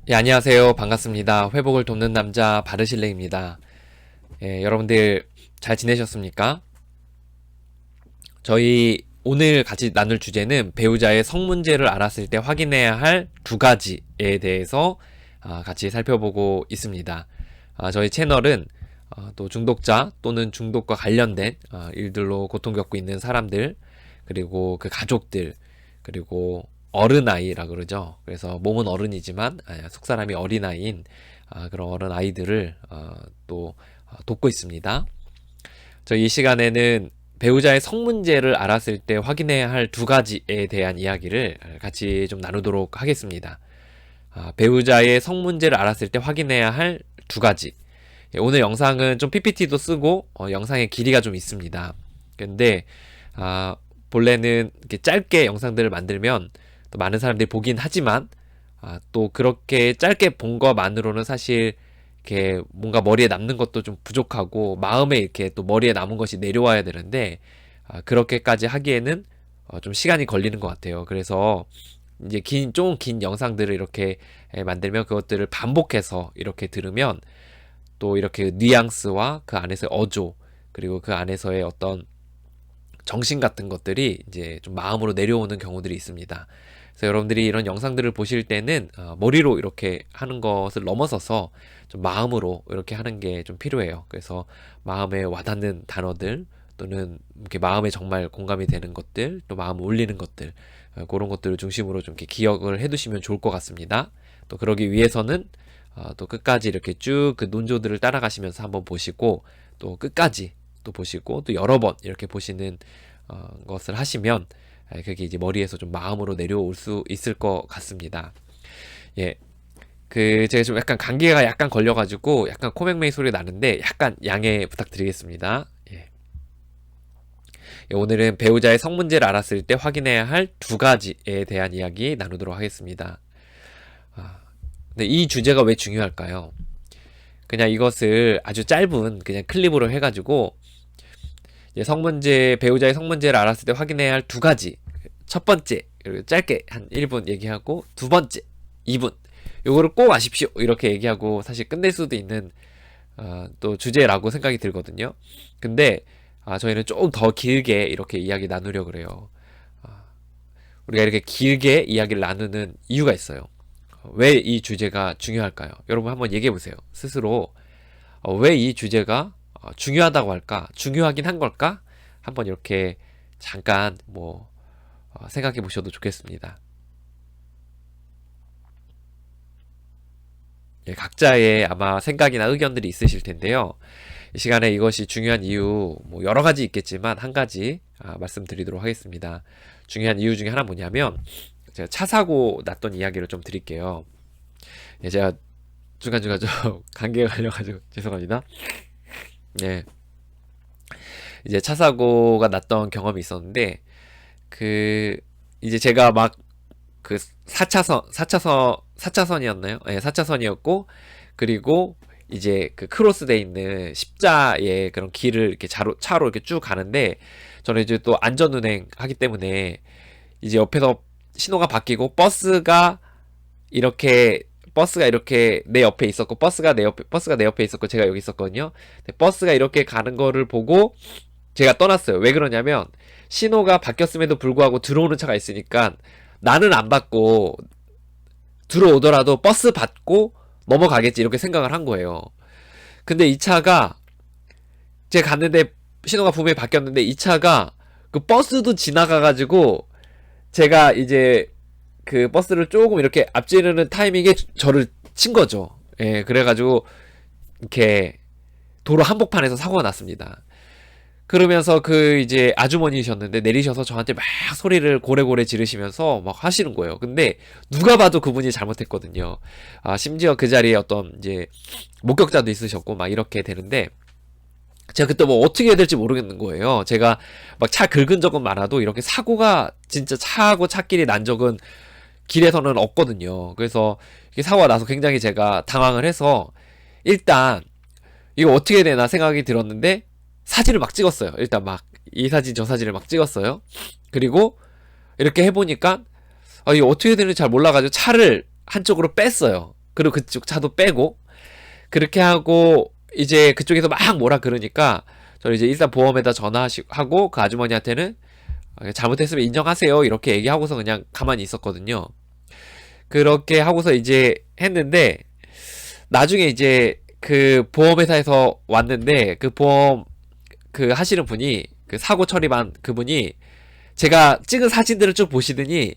예, 안녕하세요. 반갑습니다. 회복을 돕는 남자 바르실레입니다. 예, 여러분들 잘 지내셨습니까? 저희 오늘 같이 나눌 주제는 배우자의 성문제를 알았을 때 확인해야 할 두 가지에 대해서 같이 살펴보고 있습니다. 저희 채널은 또 중독자 또는 중독과 관련된 일들로 고통겪고 있는 사람들, 그리고 그 가족들, 그리고 어른아이라 그러죠. 그래서 몸은 어른이지만 속사람이 어린아이인 그런 어른아이들을 또 돕고 있습니다. 저희 이 시간에는 배우자의 성문제를 알았을 때 확인해야 할 두 가지에 대한 이야기를 같이 좀 나누도록 하겠습니다. 배우자의 성문제를 알았을 때 확인해야 할 두 가지. 예, 오늘 영상은 좀 PPT도 쓰고 영상의 길이가 좀 있습니다. 근데 본래는 이렇게 짧게 영상들을 만들면 또 많은 사람들이 보긴 하지만 또 그렇게 짧게 본 것만으로는 사실 이렇게 뭔가 머리에 남는 것도 좀 부족하고 마음에 이렇게 또 머리에 남은 것이 내려와야 되는데 그렇게까지 하기에는 좀 시간이 걸리는 것 같아요. 그래서 이제 좀 긴 영상들을 이렇게 만들면 그것들을 반복해서 이렇게 들으면 또 이렇게 뉘앙스와 그 안에서의 어조, 그리고 그 안에서의 어떤 정신 같은 것들이 이제 좀 마음으로 내려오는 경우들이 있습니다. 그래서 여러분들이 이런 영상들을 보실 때는 머리로 이렇게 하는 것을 넘어서서 좀 마음으로 이렇게 하는 게 좀 필요해요. 그래서 마음에 와닿는 단어들, 또는 이렇게 마음에 정말 공감이 되는 것들, 또 마음을 울리는 것들, 그런 것들을 중심으로 좀 이렇게 기억을 해두시면 좋을 것 같습니다. 또 그러기 위해서는 또 끝까지 이렇게 쭉 그 논조들을 따라가시면서 한번 보시고, 또 끝까지 또 보시고, 또 여러 번 이렇게 보시는 것을 하시면 그게 이제 머리에서 좀 마음으로 내려올 수 있을 것 같습니다. 예. 제가 좀 약간 감기가 약간 걸려가지고 약간 코맹맹이 소리 나는데 약간 양해 부탁드리겠습니다. 예. 예, 오늘은 배우자의 성문제를 알았을 때 확인해야 할 두 가지에 대한 이야기 나누도록 하겠습니다. 근데 이 주제가 왜 중요할까요? 그냥 이것을 아주 짧은 그냥 클립으로 해가지고 배우자의 성문제를 알았을 때 확인해야 할 두 가지. 첫 번째, 짧게 한 1분 얘기하고, 두 번째, 2분. 요거를 꼭 아십시오. 이렇게 얘기하고 사실 끝낼 수도 있는, 또 주제라고 생각이 들거든요. 근데, 저희는 좀 더 길게 이렇게 이야기 나누려고 그래요. 우리가 이렇게 길게 이야기를 나누는 이유가 있어요. 왜 이 주제가 중요할까요? 여러분 한번 얘기해 보세요. 스스로, 왜 이 주제가 중요하다고 할까? 중요하긴 한 걸까? 한번 이렇게 잠깐 생각해 보셔도 좋겠습니다. 예, 각자의 아마 생각이나 의견들이 있으실 텐데요. 이 시간에 이것이 중요한 이유 여러 가지 있겠지만 한 가지 말씀드리도록 하겠습니다. 중요한 이유 중에 하나 뭐냐면 제가 차 사고 났던 이야기를 좀 드릴게요. 예, 제가 중간중간 좀 감기가 걸려가지고 죄송합니다. 예. 이제 차 사고가 났던 경험이 있었는데, 이제 제가 막, 4차선이었나요? 네, 4차선이었고, 그리고 이제 크로스돼 있는 십자의 그런 길을 이렇게 차로 이렇게 쭉 가는데, 저는 이제 또 안전운행 하기 때문에, 이제 옆에서 신호가 바뀌고, 버스가 이렇게 내 옆에 있었고, 버스가 내 옆에 있었고, 제가 여기 있었거든요. 버스가 이렇게 가는 거를 보고, 제가 떠났어요. 왜 그러냐면 신호가 바뀌었음에도 불구하고 들어오는 차가 있으니까 나는 안 받고 들어오더라도 버스 받고 넘어가겠지 이렇게 생각을 한 거예요. 근데 이 차가 제가 갔는데 신호가 분명히 바뀌었는데 이 차가 그 버스도 지나가가지고 제가 이제 그 버스를 조금 이렇게 앞지르는 타이밍에 저를 친 거죠. 예, 그래가지고 이렇게 도로 한복판에서 사고가 났습니다. 그러면서 이제 아주머니셨는데 내리셔서 저한테 막 소리를 고래고래 지르시면서 막 하시는 거예요. 근데 누가 봐도 그분이 잘못했거든요. 심지어 그 자리에 어떤 이제 목격자도 있으셨고 막 이렇게 되는데 제가 그때 어떻게 해야 될지 모르겠는 거예요. 제가 막 차 긁은 적은 많아도 이렇게 사고가 진짜 차하고 차끼리 난 적은 길에서는 없거든요. 그래서 이게 사고가 나서 굉장히 제가 당황을 해서 일단 이거 어떻게 해야 되나 생각이 들었는데 사진을 막 찍었어요. 일단 막 이 사진 저 사진을 막 찍었어요. 그리고 이렇게 해보니까 이거 어떻게 되는지 잘 몰라가지고 차를 한쪽으로 뺐어요. 그리고 그쪽 차도 빼고 그렇게 하고 이제 그쪽에서 막 뭐라 그러니까 저는 이제 일단 보험에다 전화하고 그 아주머니한테는 잘못했으면 인정하세요 이렇게 얘기하고서 그냥 가만히 있었거든요. 그렇게 하고서 이제 했는데 나중에 이제 그 보험회사에서 왔는데 그 보험 그 하시는 분이 그 사고 처리반 그분이 제가 찍은 사진들을 쭉 보시더니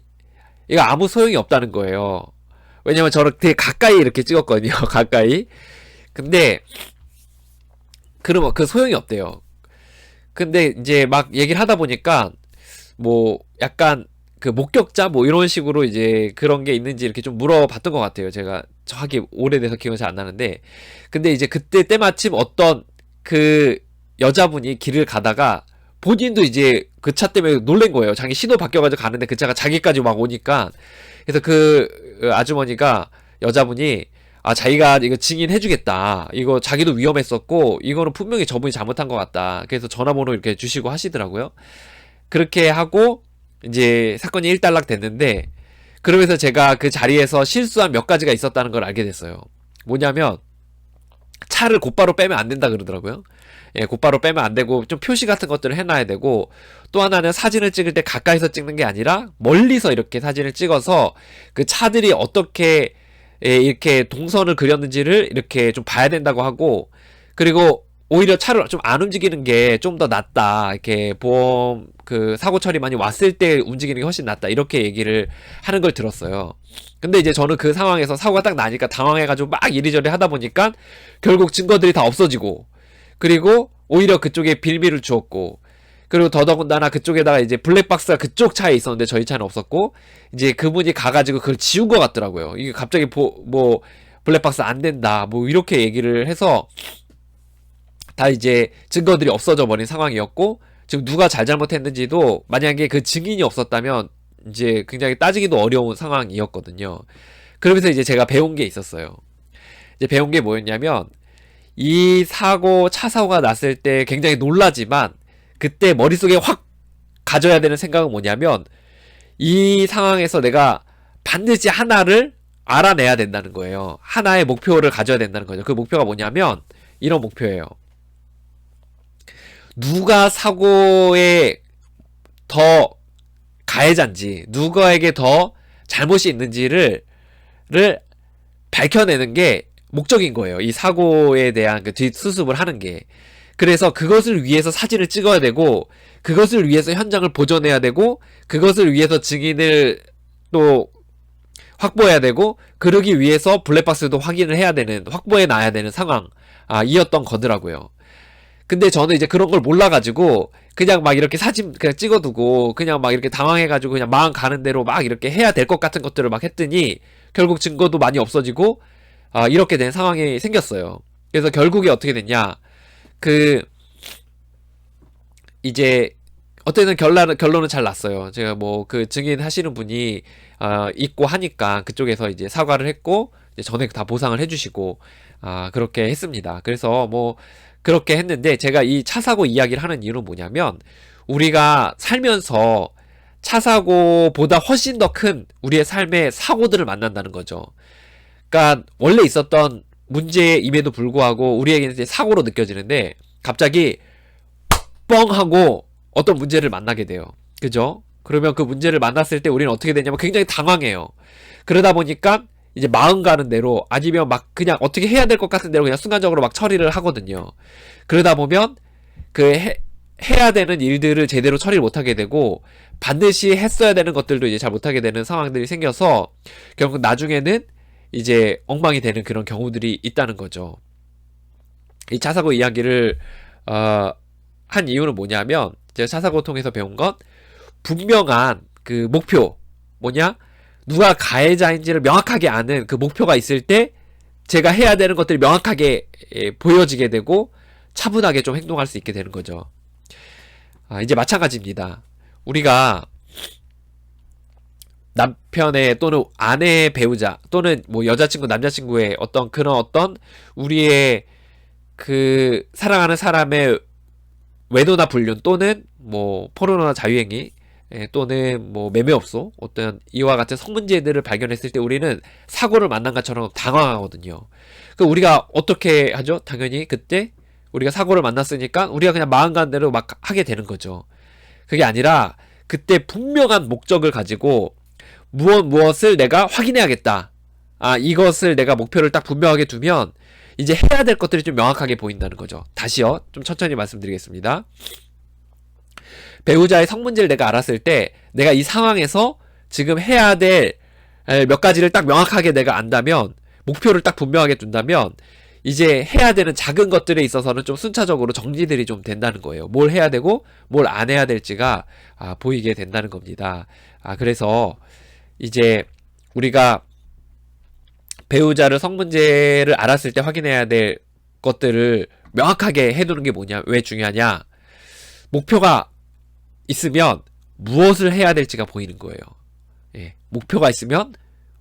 이거 아무 소용이 없다는 거예요. 왜냐면 저를 되게 가까이 이렇게 찍었거든요. 가까이. 근데 그러면 그 소용이 없대요. 근데 이제 막 얘기를 하다 보니까 뭐 약간 그 목격자 뭐 이런 식으로 이제 그런 게 있는지 이렇게 좀 물어봤던 것 같아요. 제가 정확히 오래돼서 기억이 잘 안 나는데 근데 이제 그때 때마침 어떤 그 여자분이 길을 가다가 본인도 이제 그 차 때문에 놀란 거예요. 자기 신호 바뀌어가지고 가는데 그 차가 자기까지 막 오니까 그래서 그 아주머니가 여자분이 자기가 이거 증인해주겠다. 이거 자기도 위험했었고 이거는 분명히 저분이 잘못한 것 같다. 그래서 전화번호 이렇게 주시고 하시더라고요. 그렇게 하고 이제 사건이 일단락 됐는데 그러면서 제가 그 자리에서 실수한 몇 가지가 있었다는 걸 알게 됐어요. 뭐냐면 차를 곧바로 빼면 안 된다 그러더라고요. 예, 곧바로 빼면 안 되고 좀 표시 같은 것들을 해놔야 되고 또 하나는 사진을 찍을 때 가까이서 찍는 게 아니라 멀리서 이렇게 사진을 찍어서 그 차들이 어떻게 이렇게 동선을 그렸는지를 이렇게 좀 봐야 된다고 하고 그리고 오히려 차를 좀 안 움직이는 게 좀 더 낫다. 이렇게 보험 그 사고 처리 많이 왔을 때 움직이는 게 훨씬 낫다. 이렇게 얘기를 하는 걸 들었어요. 근데 이제 저는 그 상황에서 사고가 딱 나니까 당황해가지고 막 이리저리 하다 보니까 결국 증거들이 다 없어지고 그리고 오히려 그쪽에 빌미를 주었고 그리고 더더군다나 그쪽에다가 이제 블랙박스가 그쪽 차에 있었는데 저희 차는 없었고 이제 그분이 가가지고 그걸 지운 것 같더라고요. 이게 갑자기 뭐 블랙박스 안 된다 뭐 이렇게 얘기를 해서 다 이제 증거들이 없어져 버린 상황이었고 지금 누가 잘못했는지도 만약에 그 증인이 없었다면 이제 굉장히 따지기도 어려운 상황이었거든요. 그러면서 이제 제가 배운 게 있었어요. 이제 배운 게 뭐였냐면 이 차 사고가 났을 때 굉장히 놀라지만 그때 머릿속에 확 가져야 되는 생각은 뭐냐면 이 상황에서 내가 반드시 하나를 알아내야 된다는 거예요. 하나의 목표를 가져야 된다는 거죠. 그 목표가 뭐냐면 이런 목표예요. 누가 사고에 더 가해자인지 누구에게 더 잘못이 있는지를 밝혀내는 게 목적인 거예요. 이 사고에 대한 그 뒷수습을 하는 게. 그래서 그것을 위해서 사진을 찍어야 되고 그것을 위해서 현장을 보존해야 되고 그것을 위해서 증인을 또 확보해야 되고 그러기 위해서 블랙박스도 확인을 해야 되는 확보해 놔야 되는 상황 이었던 거더라고요. 근데 저는 이제 그런 걸 몰라가지고 그냥 막 이렇게 사진 그냥 찍어두고 그냥 막 이렇게 당황해가지고 그냥 마음 가는 대로 막 이렇게 해야 될 것 같은 것들을 막 했더니 결국 증거도 많이 없어지고 이렇게 된 상황이 생겼어요. 그래서 결국에 어떻게 됐냐 이제 어쨌든 결론은 잘 났어요. 제가 뭐 그 증인 하시는 분이 있고 하니까 그쪽에서 이제 사과를 했고 이제 전액 다 보상을 해주시고 그렇게 했습니다. 그래서 뭐 그렇게 했는데 제가 이 차 사고 이야기를 하는 이유는 뭐냐면 우리가 살면서 차 사고보다 훨씬 더 큰 우리의 삶의 사고들을 만난다는 거죠. 그러니까 원래 있었던 문제임에도 불구하고 우리에게는 이제 사고로 느껴지는데 갑자기 뻥 하고 어떤 문제를 만나게 돼요. 그죠? 그러면 그 문제를 만났을 때 우리는 어떻게 되냐면 굉장히 당황해요. 그러다 보니까 이제 마음 가는 대로 아니면 막 그냥 어떻게 해야 될 것 같은 대로 그냥 순간적으로 막 처리를 하거든요. 그러다 보면 해야 되는 일들을 제대로 처리를 못하게 되고 반드시 했어야 되는 것들도 이제 잘 못하게 되는 상황들이 생겨서 결국 나중에는 이제 엉망이 되는 그런 경우들이 있다는 거죠. 이 차사고 이야기를 한 이유는 뭐냐면 제가 차사고 통해서 배운 건 분명한 그 목표 뭐냐 누가 가해자인지를 명확하게 아는 그 목표가 있을 때 제가 해야 되는 것들이 명확하게 보여지게 되고 차분하게 좀 행동할 수 있게 되는 거죠. 이제 마찬가지입니다. 우리가 남편의 또는 아내의 배우자 또는 뭐 여자친구 남자친구의 어떤 우리의 그 사랑하는 사람의 외도나 불륜 또는 뭐 포르노나 자유행위 또는 뭐 매매업소 어떤 이와 같은 성문제들을 발견했을 때 우리는 사고를 만난 것처럼 당황하거든요. 그 우리가 어떻게 하죠? 당연히 그때 우리가 사고를 만났으니까 우리가 그냥 마음 가는 대로 막 하게 되는 거죠. 그게 아니라 그때 분명한 목적을 가지고 무엇을 내가 확인해야겠다. 이것을 내가 목표를 딱 분명하게 두면 이제 해야 될 것들이 좀 명확하게 보인다는 거죠. 다시요. 좀 천천히 말씀드리겠습니다. 배우자의 성문제를 내가 알았을 때 내가 이 상황에서 지금 해야 될 몇 가지를 딱 명확하게 내가 안다면 목표를 딱 분명하게 둔다면 이제 해야 되는 작은 것들에 있어서는 좀 순차적으로 정리들이 좀 된다는 거예요. 뭘 해야 되고 뭘 안 해야 될지가 보이게 된다는 겁니다. 그래서 이제 우리가 배우자를 성문제를 알았을 때 확인해야 될 것들을 명확하게 해두는 게 뭐냐, 왜 중요하냐? 목표가 있으면 무엇을 해야 될지가 보이는 거예요. 목표가 있으면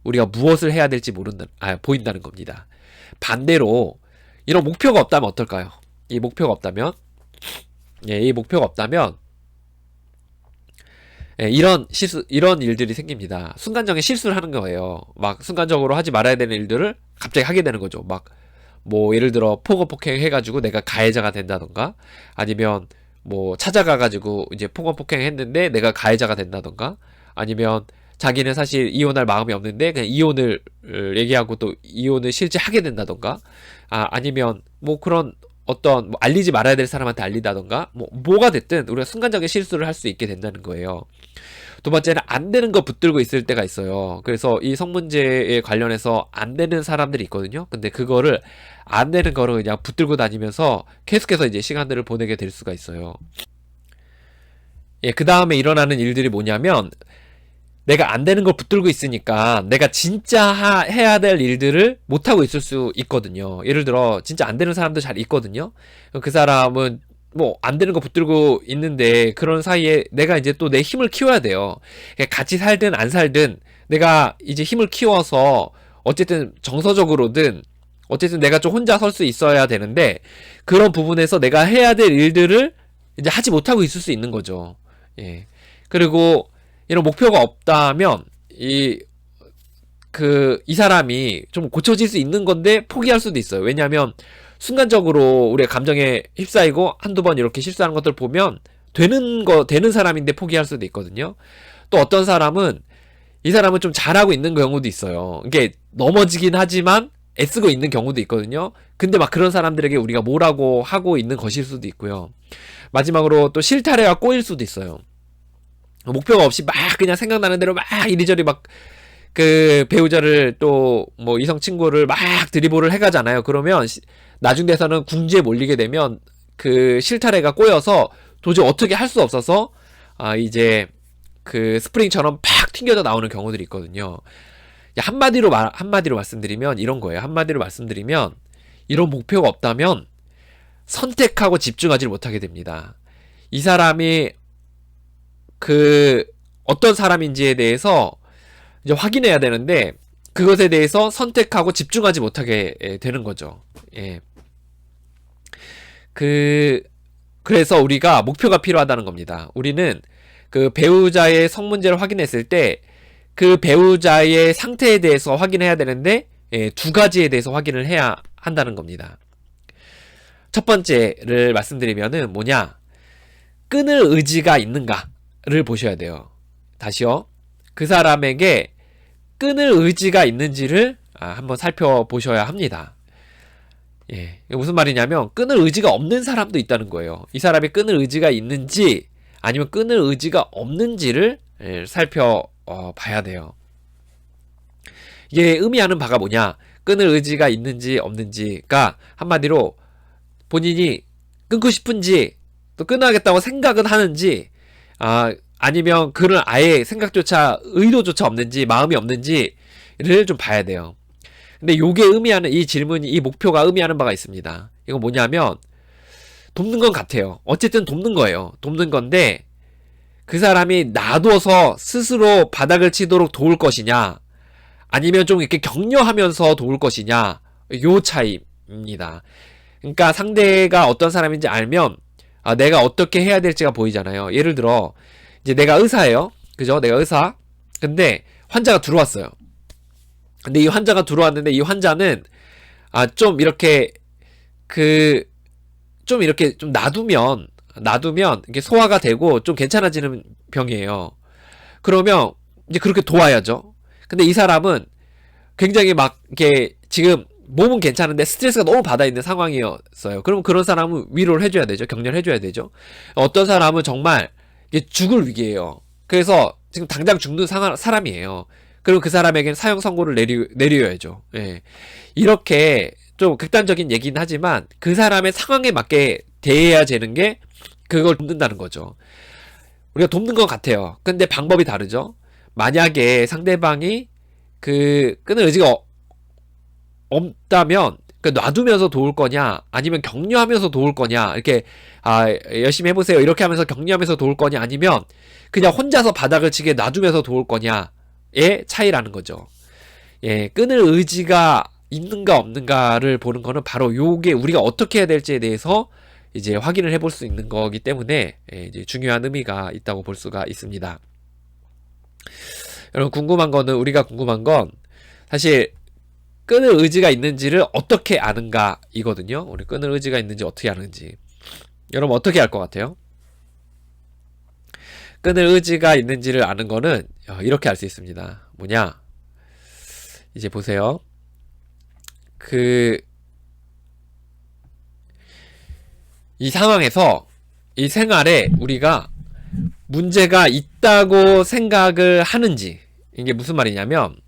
우리가 무엇을 해야 될지 보인다는 겁니다. 반대로 이런 목표가 없다면 어떨까요? 이 목표가 없다면 이런 일들이 생깁니다. 순간적인 실수를 하는 거예요. 막 순간적으로 하지 말아야 되는 일들을 갑자기 하게 되는 거죠. 막 뭐 예를 들어 폭언 폭행 해가지고 내가 가해자가 된다던가, 아니면 뭐 찾아가가지고 이제 폭언 폭행 했는데 내가 가해자가 된다던가, 아니면 자기는 사실 이혼할 마음이 없는데 그냥 이혼을 얘기하고 또 이혼을 실제 하게 된다던가, 아니면 뭐 그런 어떤 뭐 알리지 말아야 될 사람한테 알리다던가, 뭐가 됐든 우리가 순간적인 실수를 할 수 있게 된다는 거예요. 두 번째는 안 되는 거 붙들고 있을 때가 있어요. 그래서 이 성문제에 관련해서 안 되는 사람들이 있거든요. 근데 그거를 안 되는 거를 그냥 붙들고 다니면서 계속해서 이제 시간들을 보내게 될 수가 있어요. 그 다음에 일어나는 일들이 뭐냐면, 내가 안 되는 걸 붙들고 있으니까 내가 진짜 해야 될 일들을 못하고 있을 수 있거든요. 예를 들어 진짜 안 되는 사람도 잘 있거든요. 그 사람은 뭐 안 되는 거 붙들고 있는데 그런 사이에 내가 이제 또 내 힘을 키워야 돼요. 같이 살든 안 살든 내가 이제 힘을 키워서 어쨌든 정서적으로든 어쨌든 내가 좀 혼자 설 수 있어야 되는데, 그런 부분에서 내가 해야 될 일들을 이제 하지 못하고 있을 수 있는 거죠. 그리고 이런 목표가 없다면 이 사람이 좀 고쳐질 수 있는 건데 포기할 수도 있어요. 왜냐하면 순간적으로 우리가 감정에 휩싸이고 한두 번 이렇게 실수하는 것들 보면 되는 사람인데 포기할 수도 있거든요. 또 어떤 사람은 이 사람은 좀 잘하고 있는 경우도 있어요. 이게 넘어지긴 하지만 애쓰고 있는 경우도 있거든요. 근데 막 그런 사람들에게 우리가 뭐라고 하고 있는 것일 수도 있고요. 마지막으로 또 실타래가 꼬일 수도 있어요. 목표가 없이 막 그냥 생각나는 대로 막 이리저리 막 그 배우자를 또 뭐 이성 친구를 막 드리블을 해가잖아요. 그러면 나중 돼서는 궁지에 몰리게 되면 그 실타래가 꼬여서 도저히 어떻게 할 수 없어서 이제 그 스프링처럼 팍 튕겨져 나오는 경우들이 있거든요. 한마디로 말씀드리면 이런 거예요. 한마디로 말씀드리면 이런 목표가 없다면 선택하고 집중하지 못하게 됩니다. 이 사람이 어떤 사람인지에 대해서 이제 확인해야 되는데 그것에 대해서 선택하고 집중하지 못하게 되는 거죠. 그래서 우리가 목표가 필요하다는 겁니다. 우리는 그 배우자의 성문제를 확인했을 때 그 배우자의 상태에 대해서 확인해야 되는데 두 가지에 대해서 확인을 해야 한다는 겁니다. 첫 번째를 말씀드리면은 뭐냐? 끊을 의지가 있는가를 보셔야 돼요. 다시요. 그 사람에게 끊을 의지가 있는지를 한번 살펴보셔야 합니다. 무슨 말이냐면 끊을 의지가 없는 사람도 있다는 거예요. 이 사람이 끊을 의지가 있는지 아니면 끊을 의지가 없는지를 살펴봐야 돼요. 이게 의미하는 바가 뭐냐? 끊을 의지가 있는지 없는지가 한마디로 본인이 끊고 싶은지 또 끊어야겠다고 생각은 하는지, 아니면 그런 아예 생각조차 의도조차 없는지 마음이 없는지를 좀 봐야 돼요. 근데 요게 의미하는 이 질문이, 이 목표가 의미하는 바가 있습니다. 이건 뭐냐면 돕는 건 같아요. 어쨌든 돕는 거예요. 돕는 건데 그 사람이 놔둬서 스스로 바닥을 치도록 도울 것이냐, 아니면 좀 이렇게 격려하면서 도울 것이냐, 요 차이입니다. 그러니까 상대가 어떤 사람인지 알면 내가 어떻게 해야 될지가 보이잖아요. 예를 들어 이제 내가 의사예요. 그죠? 내가 의사. 근데 환자가 들어왔어요. 근데 이 환자가 들어왔는데 이 환자는 좀 이렇게 좀 이렇게 좀 놔두면 이게 소화가 되고 좀 괜찮아지는 병이에요. 그러면 이제 그렇게 도와야죠. 근데 이 사람은 굉장히 막 이렇게 지금 몸은 괜찮은데 스트레스가 너무 받아 있는 상황이었어요. 그럼 그런 사람은 위로를 해줘야 되죠. 격려를 해줘야 되죠. 어떤 사람은 정말 이게 죽을 위기예요. 그래서 지금 당장 죽는 사람이에요. 그리고 그 사람에게는 사형 선고를 내려야죠. 예. 이렇게 좀 극단적인 얘기는 하지만 그 사람의 상황에 맞게 대해야 되는 게 그걸 돕는다는 거죠. 우리가 돕는 것 같아요. 근데 방법이 다르죠. 만약에 상대방이 그 끊을 의지가 없다면 놔두면서 도울 거냐 아니면 격려하면서 도울 거냐 이렇게 열심히 해보세요 이렇게 하면서 격려하면서 도울 거냐 아니면 그냥 혼자서 바닥을 치게 놔두면서 도울 거냐의 차이라는 거죠. 예, 끊을 의지가 있는가 없는가를 보는 거는 바로 요게 우리가 어떻게 해야 될지에 대해서 이제 확인을 해볼 수 있는 거기 때문에 이제 중요한 의미가 있다고 볼 수가 있습니다. 여러분 우리가 궁금한 건 사실 끊을 의지가 있는지를 어떻게 아는가 이거든요. 우리 끊을 의지가 있는지 어떻게 아는지. 여러분 어떻게 알 것 같아요? 끊을 의지가 있는지를 아는 거는 이렇게 알 수 있습니다. 뭐냐? 이제 보세요. 이 상황에서 이 생활에 우리가 문제가 있다고 생각을 하는지. 이게 무슨 말이냐면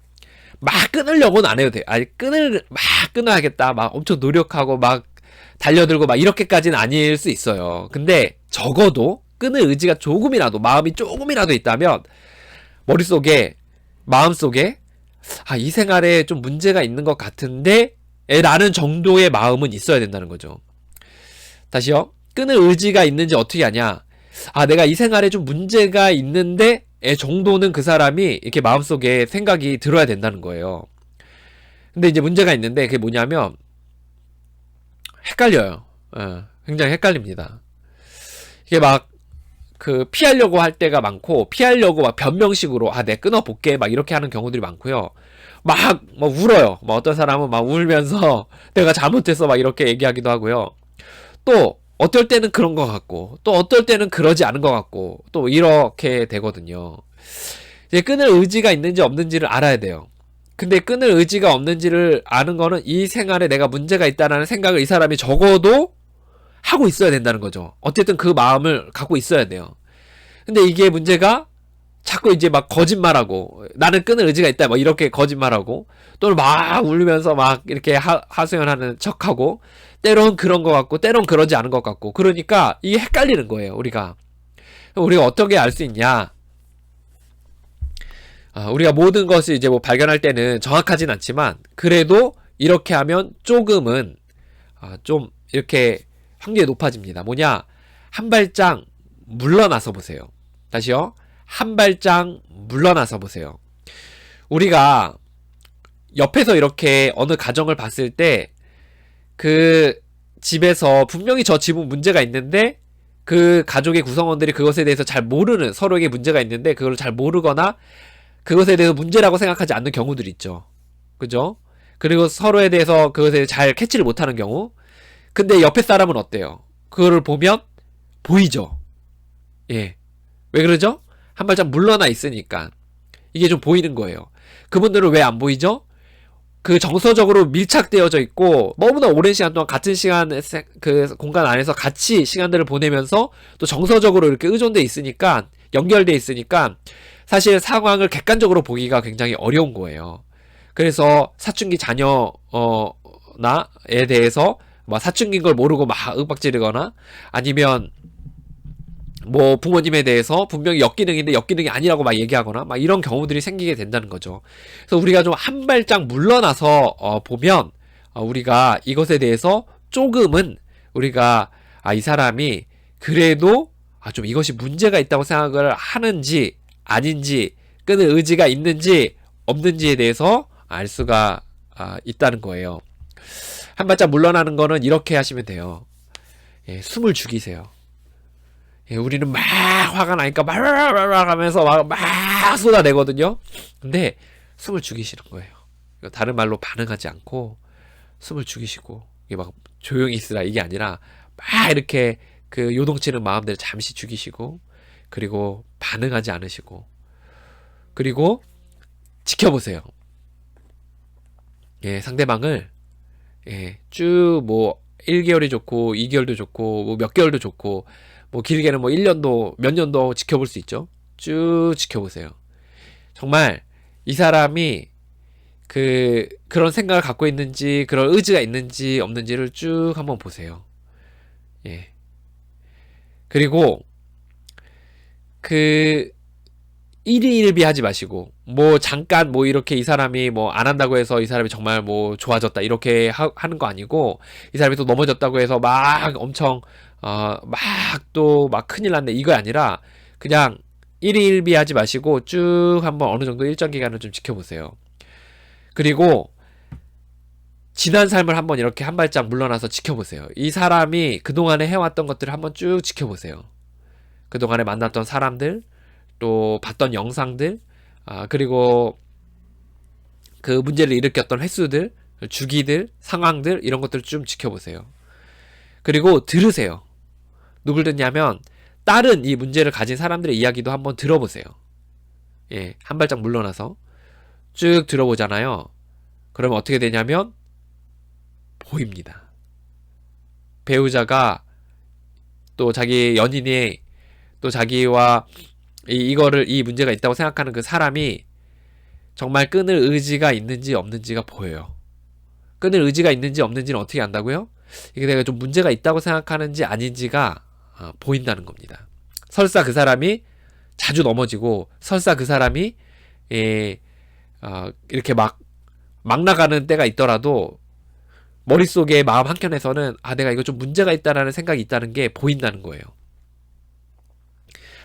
막 끊으려고는 안 해도 돼요. 막 끊어야겠다. 막 엄청 노력하고 막 달려들고 막 이렇게까지는 아닐 수 있어요. 근데 적어도 끊을 의지가 마음이 조금이라도 있다면 마음속에 이 생활에 좀 문제가 있는 것 같은데 라는 정도의 마음은 있어야 된다는 거죠. 다시요. 끊을 의지가 있는지 어떻게 아냐. 내가 이 생활에 좀 문제가 있는데 정도는 그 사람이 이렇게 마음속에 생각이 들어야 된다는 거예요. 근데 이제 문제가 있는데 그게 뭐냐면 헷갈려요. 굉장히 헷갈립니다. 이게 막 피하려고 할 때가 많고 피하려고 막 변명식으로 내가 끊어볼게 막 이렇게 하는 경우들이 많고요. 막 울어요. 어떤 사람은 막 울면서 내가 잘못했어 막 이렇게 얘기하기도 하고요. 또 어떨 때는 그런 것 같고 또 어떨 때는 그러지 않은 것 같고 또 이렇게 되거든요. 이제 끊을 의지가 있는지 없는지를 알아야 돼요. 근데 끊을 의지가 없는지를 아는 거는 이 생활에 내가 문제가 있다는 생각을 이 사람이 적어도 하고 있어야 된다는 거죠. 어쨌든 그 마음을 갖고 있어야 돼요. 근데 이게 문제가 자꾸 이제 막 거짓말하고 나는 끊을 의지가 있다 뭐 이렇게 거짓말하고 또는 막 울면서 막 이렇게 하소연하는 척하고 때론 그런 것 같고 때론 그러지 않은 것 같고 그러니까 이게 헷갈리는 거예요. 우리가 어떻게 알 수 있냐. 우리가 모든 것을 이제 발견할 때는 정확하진 않지만 그래도 이렇게 하면 조금은 좀 이렇게 확률이 높아집니다. 뭐냐? 한 발짝 물러나서 보세요. 다시요. 한 발짝 물러나서 보세요. 우리가 옆에서 이렇게 어느 가정을 봤을 때 그 집에서 분명히 저 집은 문제가 있는데 그 가족의 구성원들이 그것에 대해서 잘 모르는 서로에게 문제가 있는데 그걸 잘 모르거나 그것에 대해서 문제라고 생각하지 않는 경우들이 있죠. 그죠? 그리고 서로에 대해서 그것에 잘 캐치를 못하는 경우. 근데 옆에 사람은 어때요? 그거를 보면 보이죠. 예. 왜 그러죠? 한 발짝 물러나 있으니까 이게 좀 보이는 거예요. 그분들은 왜 안 보이죠? 정서적으로 밀착되어져 있고 너무나 오랜 시간 동안 같은 그 공간 안에서 같이 시간들을 보내면서 또 정서적으로 이렇게 의존돼 있으니까 연결돼 있으니까 사실 상황을 객관적으로 보기가 굉장히 어려운 거예요. 그래서 사춘기 자녀나에 대해서 사춘기인 걸 모르고 막 윽박지르거나 아니면 부모님에 대해서 분명히 역기능인데 역기능이 아니라고 막 얘기하거나 막 이런 경우들이 생기게 된다는 거죠. 그래서 우리가 좀 한 발짝 물러나서 보면 우리가 이것에 대해서 조금은 우리가 이 사람이 그래도 좀 이것이 문제가 있다고 생각을 하는지 아닌지 끊을 의지가 있는지 없는지에 대해서 알 수가 있다는 거예요. 한 발짝 물러나는 거는 이렇게 하시면 돼요. 숨을 죽이세요. 예, 우리는 막 화가 나니까 막 하면서 막 쏟아내거든요. 근데 숨을 죽이시는 거예요. 다른 말로 반응하지 않고 숨을 죽이시고, 이게 막 조용히 있으라 이게 아니라 막 이렇게 그 요동치는 마음들을 잠시 죽이시고, 그리고 반응하지 않으시고, 그리고 지켜보세요. 예, 상대방을 예, 쭉 뭐 1개월이 좋고 2개월도 좋고 뭐 몇 개월도 좋고 뭐 길게는 뭐 1년도 몇 년도 지켜볼 수 있죠. 쭉 지켜보세요. 정말 이 사람이 그런 생각을 갖고 있는지, 그런 의지가 있는지 없는지를 쭉 한번 보세요. 예. 그리고 그 일희일비 하지 마시고, 뭐 잠깐 뭐 이렇게 이 사람이 뭐 안 한다고 해서 이 사람이 정말 뭐 좋아졌다 이렇게 하는 거 아니고, 이 사람이 또 넘어졌다고 해서 막 엄청 막 또 막 큰일 났네 이거 아니라, 그냥 일희일비 하지 마시고 쭉 한번 어느 정도 일정 기간을 좀 지켜보세요. 그리고 지난 삶을 한번 이렇게 한 발짝 물러나서 지켜보세요. 이 사람이 그동안에 해왔던 것들을 한번 쭉 지켜보세요. 그동안에 만났던 사람들, 또 봤던 영상들, 그리고 그 문제를 일으켰던 횟수들, 주기들, 상황들, 이런 것들을 좀 지켜보세요. 그리고 들으세요. 누굴 듣냐면 다른 이 문제를 가진 사람들의 이야기도 한번 들어보세요. 예, 한 발짝 물러나서 쭉 들어보잖아요. 그러면 어떻게 되냐면 보입니다. 배우자가 또 자기 연인이 또 자기와 이 문제가 있다고 생각하는 그 사람이 정말 끊을 의지가 있는지 없는지가 보여요. 끊을 의지가 있는지 없는지는 어떻게 안다고요? 이게 내가 좀 문제가 있다고 생각하는지 아닌지가 보인다는 겁니다. 설사 그 사람이 자주 넘어지고, 설사 그 사람이 이렇게 막 나가는 때가 있더라도 머릿속에 마음 한켠에서는 내가 이거 좀 문제가 있다라는 생각이 있다는 게 보인다는 거예요.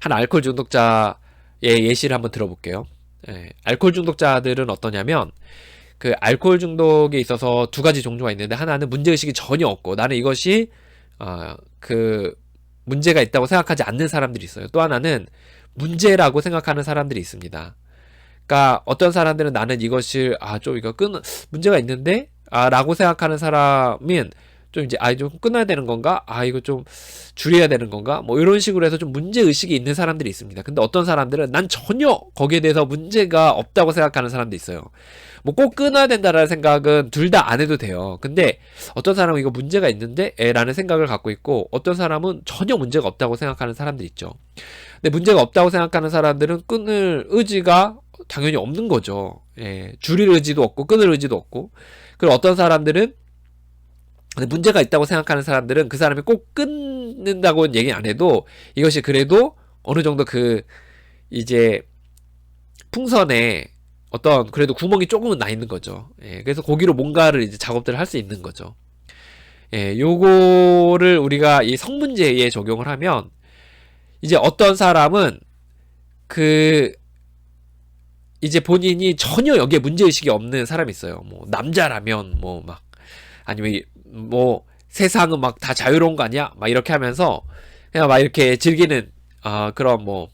한 알코올 중독자의 예시를 한번 들어볼게요. 예, 알코올 중독자들은 어떠냐면, 그 알코올 중독에 있어서 두 가지 종류가 있는데, 하나는 문제의식이 전혀 없고 나는 이것이 그 문제가 있다고 생각하지 않는 사람들이 있어요. 또 하나는 문제라고 생각하는 사람들이 있습니다. 그러니까 어떤 사람들은 나는 이것을 좀 이거 문제가 있는데 라고 생각하는 사람은 좀 이제 좀 끊어야 되는 건가? 이거 좀 줄여야 되는 건가? 뭐 이런 식으로 해서 좀 문제 의식이 있는 사람들이 있습니다. 근데 어떤 사람들은 난 전혀 거기에 대해서 문제가 없다고 생각하는 사람도 있어요. 뭐 꼭 끊어야 된다라는 생각은 둘 다 안 해도 돼요. 근데 어떤 사람은 이거 문제가 있는데 라는 생각을 갖고 있고, 어떤 사람은 전혀 문제가 없다고 생각하는 사람들이 있죠. 근데 문제가 없다고 생각하는 사람들은 끊을 의지가 당연히 없는 거죠. 예, 줄일 의지도 없고 끊을 의지도 없고. 그리고 어떤 사람들은, 근데 문제가 있다고 생각하는 사람들은 그 사람이 꼭 끊는다고는 얘기 안 해도 이것이 그래도 어느 정도 이제 풍선에 어떤 그래도 구멍이 조금은 나 있는 거죠. 예, 그래서 거기로 뭔가를 이제 작업들을 할 수 있는 거죠. 예, 요거를 우리가 이 성문제에 적용을 하면, 이제 어떤 사람은 이제 본인이 전혀 여기에 문제의식이 없는 사람이 있어요. 뭐 남자라면 뭐 막, 아니면 뭐 세상은 막 다 자유로운 거 아니야? 막 이렇게 하면서 그냥 막 이렇게 즐기는 그런 뭐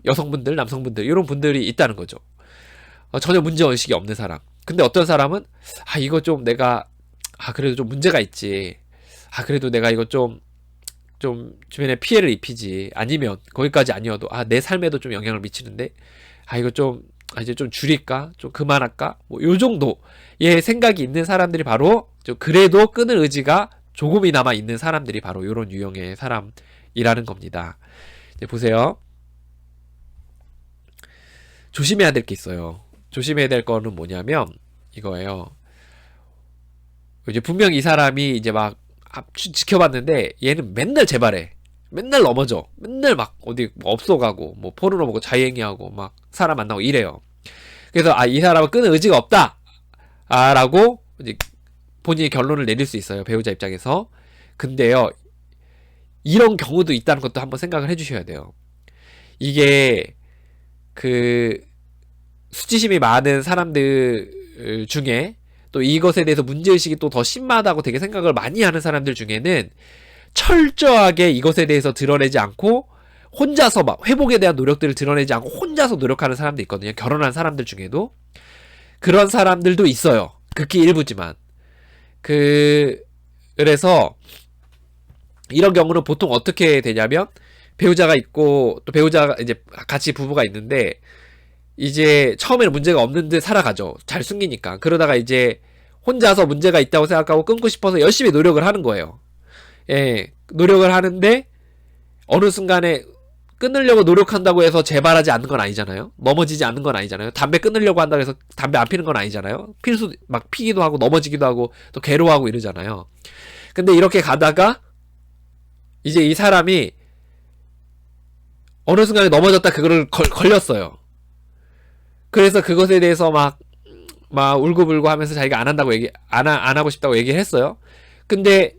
여성분들, 남성분들 이런 분들이 있다는 거죠. 전혀 문제의식이 없는 사람. 근데 어떤 사람은 이거 좀 내가 그래도 좀 문제가 있지. 그래도 내가 이거 좀 주변에 피해를 입히지. 아니면 거기까지 아니어도 내 삶에도 좀 영향을 미치는데 이거 좀 이제 좀 줄일까? 좀 그만할까? 뭐 요 정도의 생각이 있는 사람들이 바로 좀 그래도 끊을 의지가 조금이나마 있는 사람들이 바로 요런 유형의 사람이라는 겁니다. 이제 보세요. 조심해야 될 게 있어요. 조심해야 될 거는 뭐냐면 이거예요. 이제 분명 이 사람이 이제 막 지켜봤는데 얘는 맨날 재발해. 맨날 넘어져. 맨날 막 어디 뭐 업소가고 뭐 포르노 보고 자유행위하고 막 사람 만나고 이래요. 그래서 이 사람은 끊을 의지가 없다 라고 이제 본인이 결론을 내릴 수 있어요. 배우자 입장에서. 근데요, 이런 경우도 있다는 것도 한번 생각을 해주셔야 돼요. 이게 수치심이 많은 사람들 중에, 또 이것에 대해서 문제의식이 또 더 심하다고 되게 생각을 많이 하는 사람들 중에는 철저하게 이것에 대해서 드러내지 않고 혼자서 막 회복에 대한 노력들을 드러내지 않고 혼자서 노력하는 사람도 있거든요. 결혼한 사람들 중에도. 그런 사람들도 있어요. 극히 일부지만. 그래서 이런 경우는 보통 어떻게 되냐면 배우자가 있고 또 배우자가 이제 같이 부부가 있는데 이제 처음에는 문제가 없는 듯 살아가죠. 잘 숨기니까. 그러다가 이제 혼자서 문제가 있다고 생각하고 끊고 싶어서 열심히 노력을 하는 거예요. 예, 노력을 하는데 어느 순간에 끊으려고 노력한다고 해서 재발하지 않는 건 아니잖아요. 넘어지지 않는 건 아니잖아요. 담배 끊으려고 한다고 해서 담배 안 피는 건 아니잖아요. 필수 막 피기도 하고 넘어지기도 하고 또 괴로워하고 이러잖아요. 근데 이렇게 가다가 이제 이 사람이 어느 순간에 넘어졌다 그거를 걸렸어요. 그래서 그것에 대해서 막 울고불고 하면서 자기가 안 한다고 안 하고 싶다고 얘기를 했어요. 근데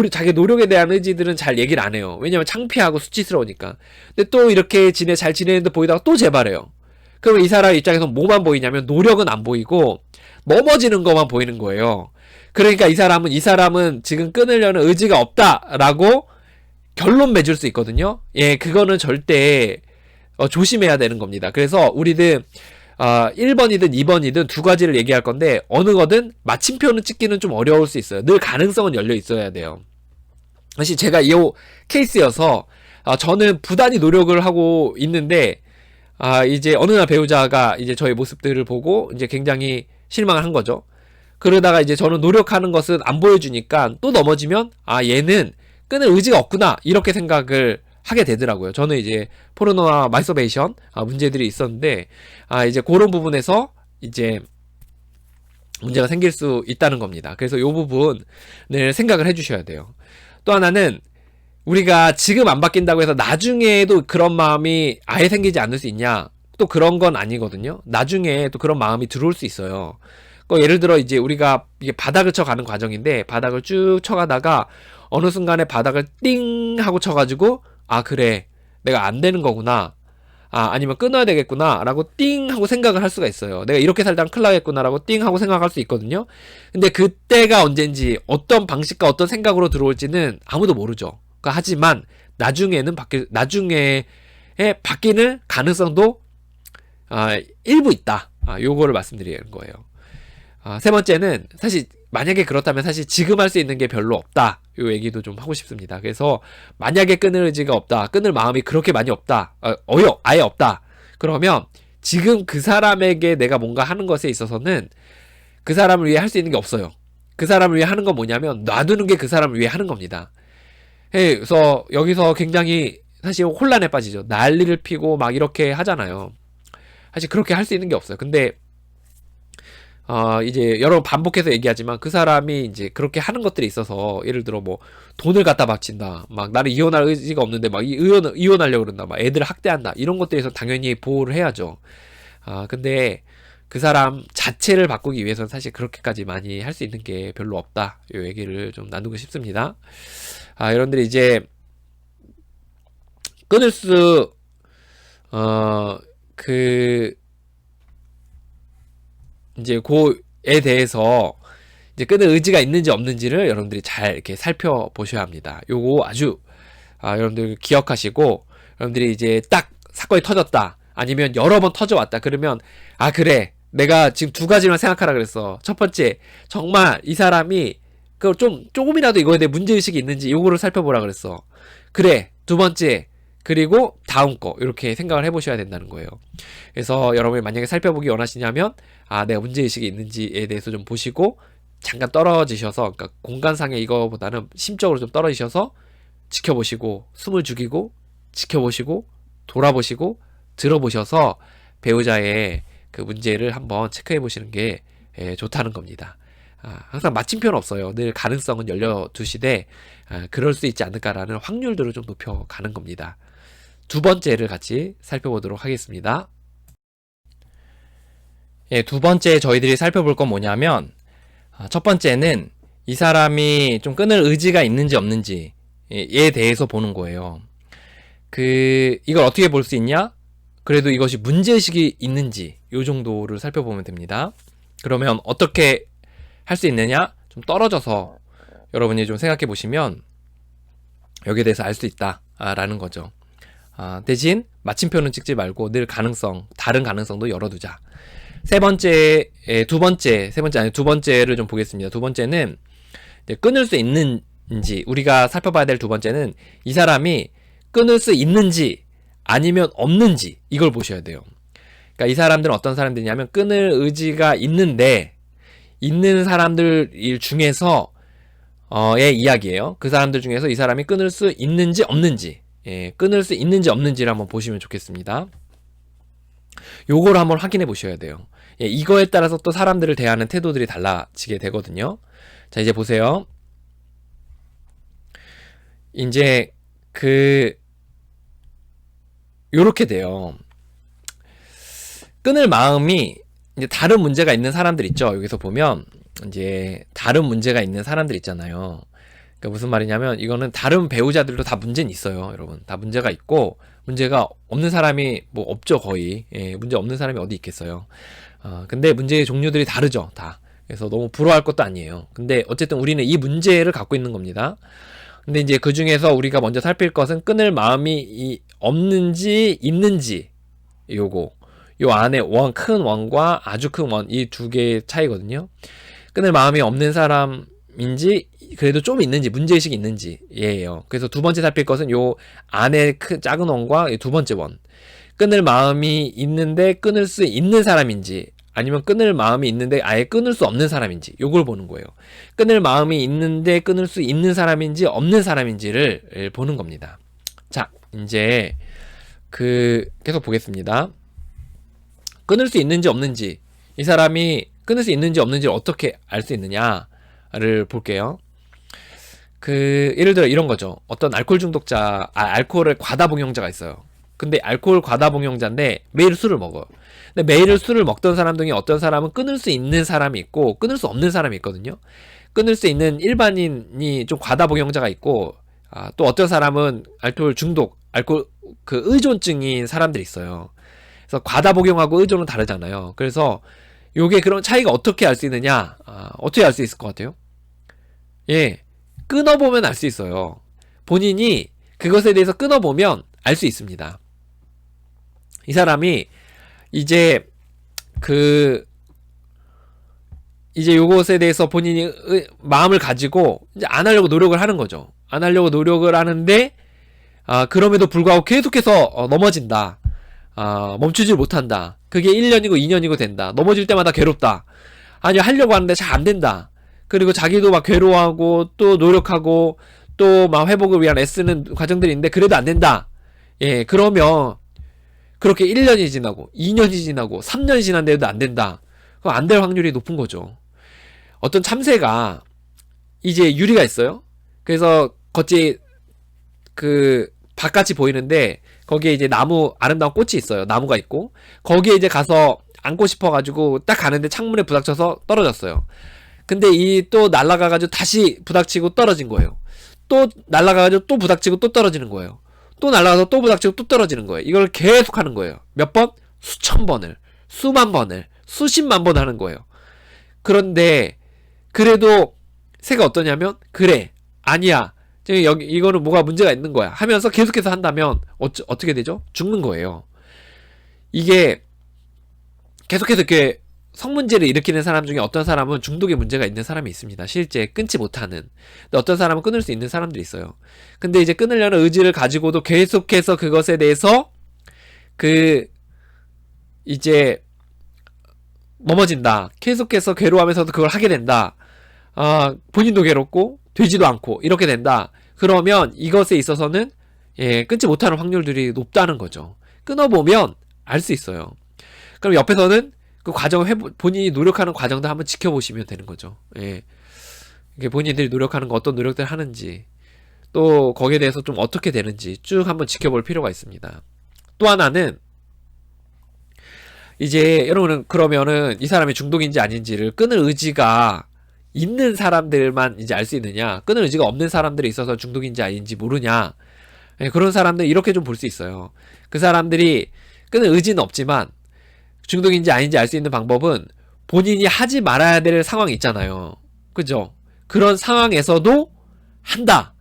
자기 노력에 대한 의지들은 잘 얘기를 안 해요. 왜냐면 창피하고 수치스러우니까. 근데 또 이렇게 잘 지내는데 보이다가 또 재발해요. 그러면 이 사람 입장에서 뭐만 보이냐면 노력은 안 보이고 넘어지는 것만 보이는 거예요. 그러니까 이 사람은 지금 끊으려는 의지가 없다라고 결론 맺을 수 있거든요. 예, 그거는 절대 조심해야 되는 겁니다. 그래서 우리들 1번이든 2번이든 두 가지를 얘기할 건데 어느 거든 마침표는 찍기는 좀 어려울 수 있어요. 늘 가능성은 열려 있어야 돼요. 사실 제가 이 케이스여서 저는 부단히 노력을 하고 있는데 이제 어느 날 배우자가 이제 저의 모습들을 보고 이제 굉장히 실망을 한 거죠. 그러다가 이제 저는 노력하는 것은 안 보여주니까 또 넘어지면 얘는 끊을 의지가 없구나 이렇게 생각을 하게 되더라고요. 저는 이제 포르노와 마스터베이션 문제들이 있었는데 이제 그런 부분에서 이제 문제가 생길 수 있다는 겁니다. 그래서 이 부분을 생각을 해주셔야 돼요. 또 하나는 우리가 지금 안 바뀐다고 해서 나중에도 그런 마음이 아예 생기지 않을 수 있냐? 또 그런 건 아니거든요. 나중에 또 그런 마음이 들어올 수 있어요. 예를 들어 이제 우리가 이게 바닥을 쳐가는 과정인데 바닥을 쭉 쳐가다가 어느 순간에 바닥을 띵 하고 쳐가지고 그래 내가 안 되는 거구나 아니면 끊어야 되겠구나 라고 띵 하고 생각을 할 수가 있어요. 내가 이렇게 살다가 큰일 나겠구나 라고 띵 하고 생각할 수 있거든요. 근데 그때가 언젠지 어떤 방식과 어떤 생각으로 들어올지는 아무도 모르죠. 하지만 나중에 바뀌는 가능성도 일부 있다. 요거를 말씀드리는 거예요. 세 번째는 사실 만약에 그렇다면 사실 지금 할 수 있는 게 별로 없다. 요 얘기도 좀 하고 싶습니다. 그래서 만약에 끊을 의지가 없다. 끊을 마음이 그렇게 많이 없다. 아예 없다. 그러면 지금 그 사람에게 내가 뭔가 하는 것에 있어서는 그 사람을 위해 할 수 있는 게 없어요. 그 사람을 위해 하는 건 뭐냐면 놔두는 게 그 사람을 위해 하는 겁니다. 그래서 여기서 굉장히 사실 혼란에 빠지죠. 난리를 피고 막 이렇게 하잖아요. 사실 그렇게 할 수 있는 게 없어요. 근데 이제 여러 번 반복해서 얘기하지만 그 사람이 이제 그렇게 하는 것들이 있어서 예를 들어 뭐 돈을 갖다 바친다. 막 나는 이혼할 의지가 없는데 막 이혼하려고 그런다. 막 애들을 학대한다. 이런 것들에서 당연히 보호를 해야죠. 근데 그 사람 자체를 바꾸기 위해서는 사실 그렇게까지 많이 할 수 있는 게 별로 없다. 이 얘기를 좀 나누고 싶습니다. 여러분들이 이제 끊을 이제 그에 대해서 이제 끊을 의지가 있는지 없는지를 여러분들이 잘 이렇게 살펴보셔야 합니다. 요거 아주 여러분들 기억하시고 여러분들이 이제 딱 사건이 터졌다 아니면 여러 번 터져왔다 그러면 그래 내가 지금 두 가지만 생각하라 그랬어. 첫 번째 정말 이 사람이 조금이라도 이거에 대해 문제의식이 있는지 요거를 살펴보라 그랬어. 그래 두 번째 그리고 다음 거 이렇게 생각을 해보셔야 된다는 거예요. 그래서 여러분이 만약에 살펴보기 원하시냐면 내가 문제의식이 있는지에 대해서 좀 보시고 잠깐 떨어지셔서 그러니까 공간상의 이거보다는 심적으로 좀 떨어지셔서 지켜보시고 숨을 죽이고 지켜보시고 돌아보시고 들어보셔서 배우자의 그 문제를 한번 체크해 보시는 게 좋다는 겁니다. 항상 마침표는 없어요. 늘 가능성은 열려두시되 그럴 수 있지 않을까라는 확률들을 좀 높여가는 겁니다. 두 번째를 같이 살펴보도록 하겠습니다. 두 번째 저희들이 살펴볼 건 뭐냐면 첫 번째는 이 사람이 좀 끊을 의지가 있는지 없는지에 대해서 보는 거예요. 이걸 어떻게 볼 수 있냐? 그래도 이것이 문제의식이 있는지 요 정도를 살펴보면 됩니다. 그러면 어떻게 할 수 있느냐? 좀 떨어져서 여러분이 좀 생각해 보시면 여기에 대해서 알 수 있다라는 거죠. 대신 마침표는 찍지 말고 늘 다른 가능성도 열어두자. 두 번째를 좀 보겠습니다. 두 번째는 끊을 수 있는지, 우리가 살펴봐야 될 두 번째는 이 사람이 끊을 수 있는지 아니면 없는지, 이걸 보셔야 돼요. 그러니까 이 사람들은 어떤 사람들이냐면 끊을 의지가 있는 사람들 중에서 의 이야기예요. 그 사람들 중에서 이 사람이 끊을 수 있는지 없는지, 끊을 수 있는지 없는지를 한번 보시면 좋겠습니다. 요거를 한번 확인해 보셔야 돼요. 이거에 따라서 또 사람들을 대하는 태도들이 달라지게 되거든요. 자, 이제 보세요. 이제 요렇게 돼요. 끊을 마음이 이제 다른 문제가 있는 사람들 있죠. 여기서 보면 이제 다른 문제가 있는 사람들 있잖아요. 그러니까 무슨 말이냐면 이거는 다른 배우자들도 다 문제는 있어요, 여러분. 다 문제가 있고 문제가 없는 사람이 뭐 없죠, 거의. 문제 없는 사람이 어디 있겠어요. 근데 문제의 종류들이 다르죠, 다. 그래서 너무 부러워할 것도 아니에요. 근데 어쨌든 우리는 이 문제를 갖고 있는 겁니다. 근데 이제 그 중에서 우리가 먼저 살필 것은 끊을 마음이 없는지 있는지, 요 안에 큰 원과 아주 큰 원, 이 두 개의 차이거든요. 끊을 마음이 없는 사람인지 그래도 좀 있는지, 문제의식이 있는지 예요. 그래서 두 번째 살필 것은 요 안에 큰 작은 원과 두 번째 원, 끊을 마음이 있는데 끊을 수 있는 사람인지 아니면 끊을 마음이 있는데 아예 끊을 수 없는 사람인지, 요걸 보는 거예요. 끊을 마음이 있는데 끊을 수 있는 사람인지 없는 사람인지를 보는 겁니다. 자, 이제 계속 보겠습니다. 끊을 수 있는지 없는지, 이 사람이 끊을 수 있는지 없는지를 어떻게 알 수 있느냐를 볼게요. 예를 들어 이런 거죠. 어떤 알코올 중독자, 알코올을 과다 복용자가 있어요. 근데 알코올 과다 복용자인데 매일 술을 먹어요. 근데 매일 술을 먹던 사람 중에 어떤 사람은 끊을 수 있는 사람이 있고 끊을 수 없는 사람이 있거든요. 끊을 수 있는 일반인이 좀 과다 복용자가 있고, 또 어떤 사람은 알코올 중독, 의존증인 사람들이 있어요. 그래서 과다 복용하고 의존은 다르잖아요. 그래서 요게 그런 차이가 어떻게 알 수 있느냐? 어떻게 알 수 있을 것 같아요? 끊어보면 알 수 있어요. 본인이 그것에 대해서 끊어보면 알 수 있습니다. 이 사람이 이제 요것에 대해서 본인이 마음을 가지고 이제 안 하려고 노력을 하는 거죠. 안 하려고 노력을 하는데, 그럼에도 불구하고 계속해서 넘어진다. 멈추질 못한다. 그게 1년이고 2년이고 된다. 넘어질 때마다 괴롭다. 아니, 하려고 하는데 잘 안 된다. 그리고 자기도 막 괴로워하고 또 노력하고 또 막 회복을 위한 애쓰는 과정들이 있는데 그래도 안 된다. 그러면 그렇게 1년이 지나고 2년이 지나고 3년이 지났는데도 안 된다. 그럼 안 될 확률이 높은 거죠. 어떤 참새가 이제 유리가 있어요. 그래서 겉이 바깥이 보이는데 거기에 이제 아름다운 꽃이 있어요. 나무가 있고 거기에 이제 가서 앉고 싶어가지고 딱 가는데 창문에 부닥쳐서 떨어졌어요. 근데 또 날아가가지고 다시 부닥치고 떨어진 거예요. 또 날아가가지고 또 부닥치고 또 떨어지는 거예요. 또 날아가서 또 부닥치고 또 떨어지는 거예요. 이걸 계속 하는 거예요. 몇 번? 수천 번을, 수만 번을, 수십만 번 하는 거예요. 그런데 그래도 새가 어떠냐면, 그래, 아니야, 이거는 뭐가 문제가 있는 거야 하면서 계속해서 한다면 어떻게 되죠? 죽는 거예요. 이게 계속해서 이렇게 성문제를 일으키는 사람 중에 어떤 사람은 중독의 문제가 있는 사람이 있습니다. 실제 끊지 못하는. 근데 어떤 사람은 끊을 수 있는 사람들이 있어요. 근데 이제 끊으려는 의지를 가지고도 계속해서 그것에 대해서 이제 넘어진다. 계속해서 괴로워하면서도 그걸 하게 된다. 본인도 괴롭고 되지도 않고 이렇게 된다. 그러면 이것에 있어서는 끊지 못하는 확률들이 높다는 거죠. 끊어보면 알 수 있어요. 그럼 옆에서는 그 과정을 본인이 노력하는 과정도 한번 지켜보시면 되는 거죠. 이게 본인들이 노력하는 거, 어떤 노력들을 하는지, 또 거기에 대해서 좀 어떻게 되는지 쭉 한번 지켜볼 필요가 있습니다. 또 하나는 이제 여러분은 그러면은 이 사람이 중독인지 아닌지를 끊을 의지가 있는 사람들만 이제 알 수 있느냐, 끊을 의지가 없는 사람들이 있어서 중독인지 아닌지 모르냐, 그런 사람들 이렇게 좀 볼 수 있어요. 그 사람들이 끊을 의지는 없지만 중독인지 아닌지 알 수 있는 방법은 본인이 하지 말아야 될 상황이 있잖아요. 그죠? 그런 상황에서도 한다.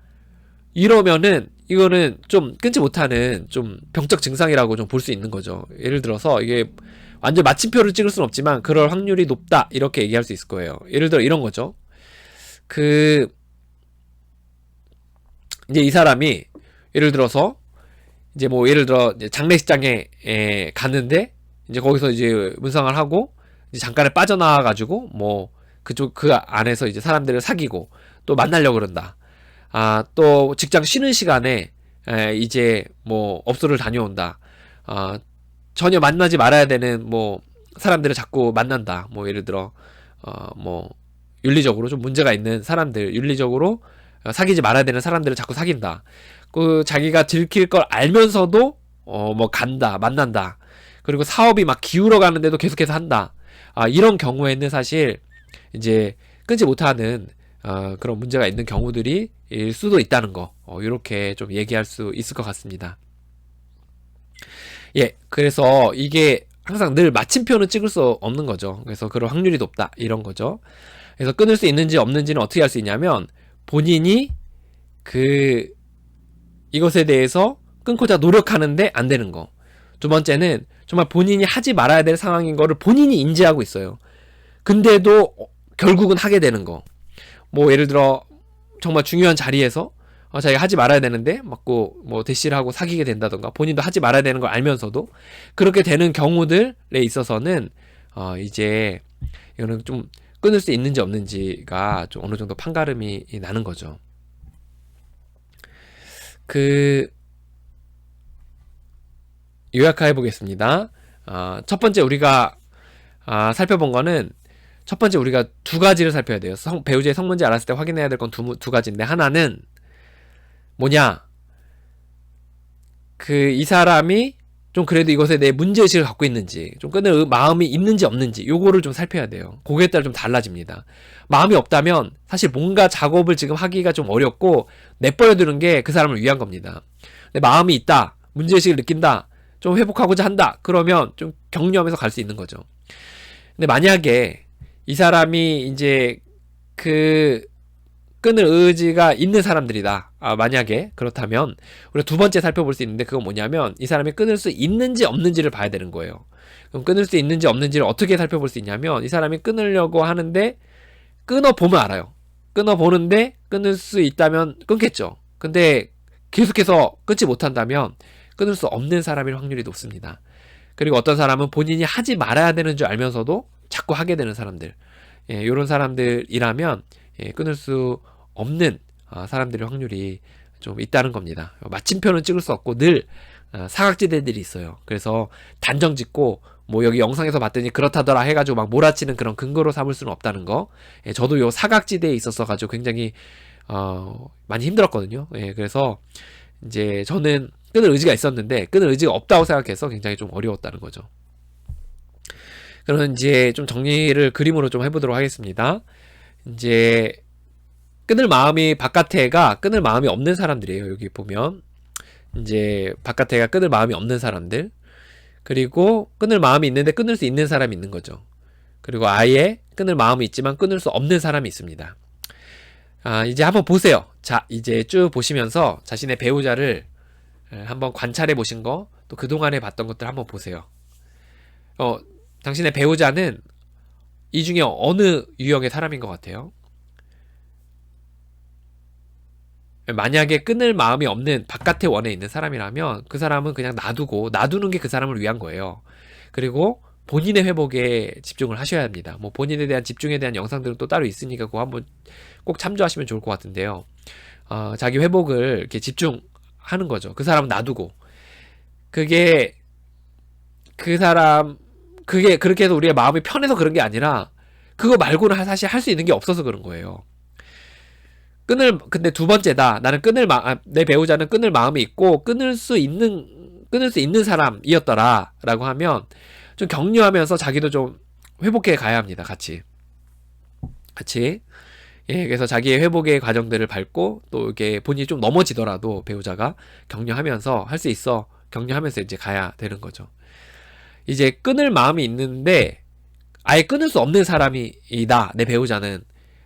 이러면은 이거는 좀 끊지 못하는 좀 병적 증상이라고 좀 볼 수 있는 거죠. 예를 들어서 이게 완전 마침표를 찍을 수는 없지만 그럴 확률이 높다 이렇게 얘기할 수 있을 거예요. 예를 들어 이런 거죠. 이제 이 사람이 예를 들어서 이제 뭐 예를 들어 이제 장례식장에 갔는데 이제 거기서 이제 문상을 하고 이제 잠깐에 빠져나와 가지고 뭐 그쪽 그 안에서 이제 사람들을 사귀고 또 만나려고 그런다. 또 직장 쉬는 시간에 이제 뭐 업소를 다녀온다. 전혀 만나지 말아야 되는 뭐 사람들을 자꾸 만난다. 뭐 예를 들어 뭐 윤리적으로 좀 문제가 있는 사람들, 윤리적으로 사귀지 말아야 되는 사람들을 자꾸 사귄다. 그 자기가 들킬 걸 알면서도 뭐 간다, 만난다. 그리고 사업이 막 기울어 가는데도 계속해서 한다. 이런 경우에는 사실 이제 끊지 못하는 그런 문제가 있는 경우들이 일 수도 있다는 거. 이렇게 좀 얘기할 수 있을 것 같습니다. 예, 그래서 이게 항상 늘 마침표는 찍을 수 없는 거죠. 그래서 그럴 확률이 높다. 이런 거죠. 그래서 끊을 수 있는지 없는지는 어떻게 할 수 있냐면 본인이 이것에 대해서 끊고자 노력하는데 안 되는 거. 두 번째는 정말 본인이 하지 말아야 될 상황인 거를 본인이 인지하고 있어요. 근데도 결국은 하게 되는 거. 뭐 예를 들어 정말 중요한 자리에서 자기가 하지 말아야 되는데 맞고 뭐 대시를 하고 사귀게 된다던가 본인도 하지 말아야 되는 걸 알면서도 그렇게 되는 경우들에 있어서는 이제 이거는 좀 끊을 수 있는지 없는지가 좀 어느 정도 판가름이 나는 거죠. 요약해 보겠습니다. 첫 번째 우리가 살펴본 거는 첫 번째 우리가 두 가지를 살펴야 돼요. 배우자의 성문제 알았을 때 확인해야 될 건 두 가지인데 하나는 뭐냐? 이 사람이 좀 그래도 이것에 대해 문제의식을 갖고 있는지, 좀 끊을 마음이 있는지 없는지, 요거를 좀 살펴야 돼요. 그거에 따라 좀 달라집니다. 마음이 없다면 사실 뭔가 작업을 지금 하기가 좀 어렵고 내버려두는 게 그 사람을 위한 겁니다. 근데 마음이 있다, 문제의식을 느낀다, 좀 회복하고자 한다, 그러면 좀 격려하면서 갈 수 있는 거죠. 근데 만약에 이 사람이 이제 끊을 의지가 있는 사람들이다. 만약에 그렇다면 우리가 두 번째 살펴볼 수 있는데 그건 뭐냐면 이 사람이 끊을 수 있는지 없는지를 봐야 되는 거예요. 그럼 끊을 수 있는지 없는지를 어떻게 살펴볼 수 있냐면 이 사람이 끊으려고 하는데 끊어보면 알아요. 끊어보는데 끊을 수 있다면 끊겠죠. 근데 계속해서 끊지 못한다면 끊을 수 없는 사람일 확률이 높습니다. 그리고 어떤 사람은 본인이 하지 말아야 되는 줄 알면서도 자꾸 하게 되는 사람들, 이런 사람들이라면 끊을 수 없는 사람들의 확률이 좀 있다는 겁니다. 마침표는 찍을 수 없고 늘 사각지대들이 있어요. 그래서 단정 짓고 뭐 여기 영상에서 봤더니 그렇다더라 해가지고 막 몰아치는 그런 근거로 삼을 수는 없다는 거. 저도 요 사각지대에 있었어 가지고 굉장히 많이 힘들었거든요. 그래서 이제 저는 끊을 의지가 있었는데 끊을 의지가 없다고 생각해서 굉장히 좀 어려웠다는 거죠. 그럼 이제 좀 정리를 그림으로 좀 해보도록 하겠습니다. 이제 끊을 마음이 바깥에가 끊을 마음이 없는 사람들이에요. 여기 보면 이제 바깥에가 끊을 마음이 없는 사람들, 그리고 끊을 마음이 있는데 끊을 수 있는 사람이 있는 거죠. 그리고 아예 끊을 마음이 있지만 끊을 수 없는 사람이 있습니다. 이제 한번 보세요. 자, 이제 쭉 보시면서 자신의 배우자를 한번 관찰해 보신 거, 또 그동안에 봤던 것들 한번 보세요. 당신의 배우자는 이 중에 어느 유형의 사람인 것 같아요? 만약에 끊을 마음이 없는 바깥의 원에 있는 사람이라면 그 사람은 그냥 놔두는 게 그 사람을 위한 거예요. 그리고 본인의 회복에 집중을 하셔야 합니다. 뭐 본인에 대한 집중에 대한 영상들은 또 따로 있으니까 그거 한번 꼭 참조하시면 좋을 것 같은데요. 자기 회복을 이렇게 집중하는 거죠. 그 사람은 놔두고. 그게 그렇게 해서 우리의 마음이 편해서 그런 게 아니라 그거 말고는 사실 할 수 있는 게 없어서 그런 거예요. 근데 두 번째다. 내 배우자는 끊을 마음이 있고 끊을 수 있는 사람이었더라 라고 하면 좀 격려하면서 자기도 좀 회복해 가야 합니다. 같이. 그래서 자기의 회복의 과정들을 밟고 또 이렇게 본인이 좀 넘어지더라도 배우자가 격려하면서 할 수 있어. 격려하면서 이제 가야 되는 거죠. 이제 끊을 마음이 있는데 아예 끊을 수 없는 사람이다. 내 배우자는.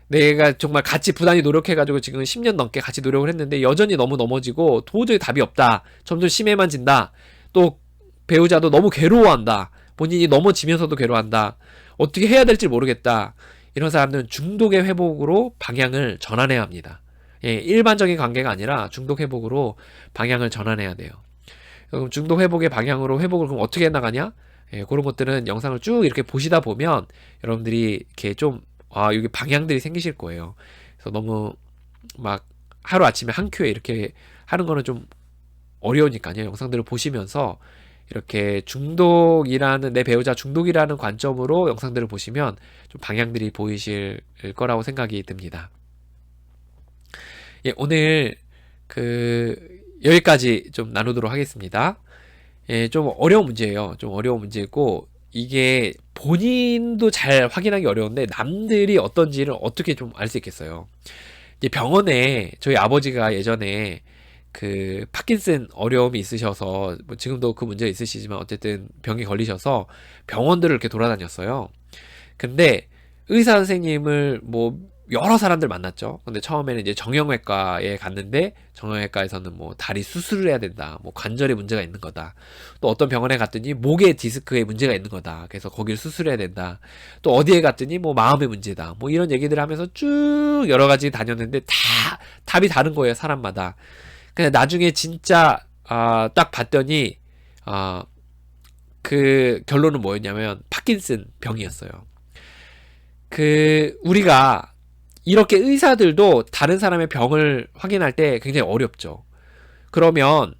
내가 정말 같이 부단히 노력해가지고 지금 10년 넘게 같이 노력을 했는데 여전히 너무 넘어지고 도저히 답이 없다. 점점 심해만진다. 또 배우자도 너무 괴로워한다. 본인이 넘어지면서도 괴로워한다. 어떻게 해야 될지 모르겠다. 이런 사람들은 중독의 회복으로 방향을 전환해야 합니다. 예, 일반적인 관계가 아니라 중독 회복으로 방향을 전환해야 돼요. 그럼 중독 회복의 방향으로 회복을 그럼 어떻게 해나가냐? 예, 그런 것들은 영상을 쭉 이렇게 보시다 보면 여러분들이 이렇게 좀 여기 방향들이 생기실 거예요. 그래서 너무 막 하루아침에 한 큐에 이렇게 하는 거는 좀 어려우니까요. 영상들을 보시면서 이렇게 중독이라는, 내 배우자 중독이라는 관점으로 영상들을 보시면 좀 방향들이 보이실 거라고 생각이 듭니다. 예, 오늘 여기까지 좀 나누도록 하겠습니다. 예, 좀 어려운 문제예요. 좀 어려운 문제고, 이게 본인도 잘 확인하기 어려운데 남들이 어떤지를 어떻게 좀 알 수 있겠어요. 이제 병원에 저희 아버지가 예전에 파킨슨 어려움이 있으셔서, 뭐 지금도 그 문제 있으시지만 어쨌든 병이 걸리셔서 병원들을 이렇게 돌아다녔어요. 근데 의사 선생님을 뭐 여러 사람들 만났죠. 근데 처음에는 이제 정형외과에 갔는데 정형외과에서는 뭐 다리 수술을 해야 된다, 뭐 관절에 문제가 있는 거다. 또 어떤 병원에 갔더니 목에 디스크에 문제가 있는 거다. 그래서 거기를 수술해야 된다. 또 어디에 갔더니 뭐 마음의 문제다. 뭐 이런 얘기들 하면서 쭉 여러 가지 다녔는데 다 답이 다른 거예요, 사람마다. 근데 나중에 진짜 딱 봤더니 그 결론은 뭐였냐면 파킨슨 병이었어요. 우리가 이렇게 의사들도 다른 사람의 병을 확인할 때 굉장히 어렵죠. 그러면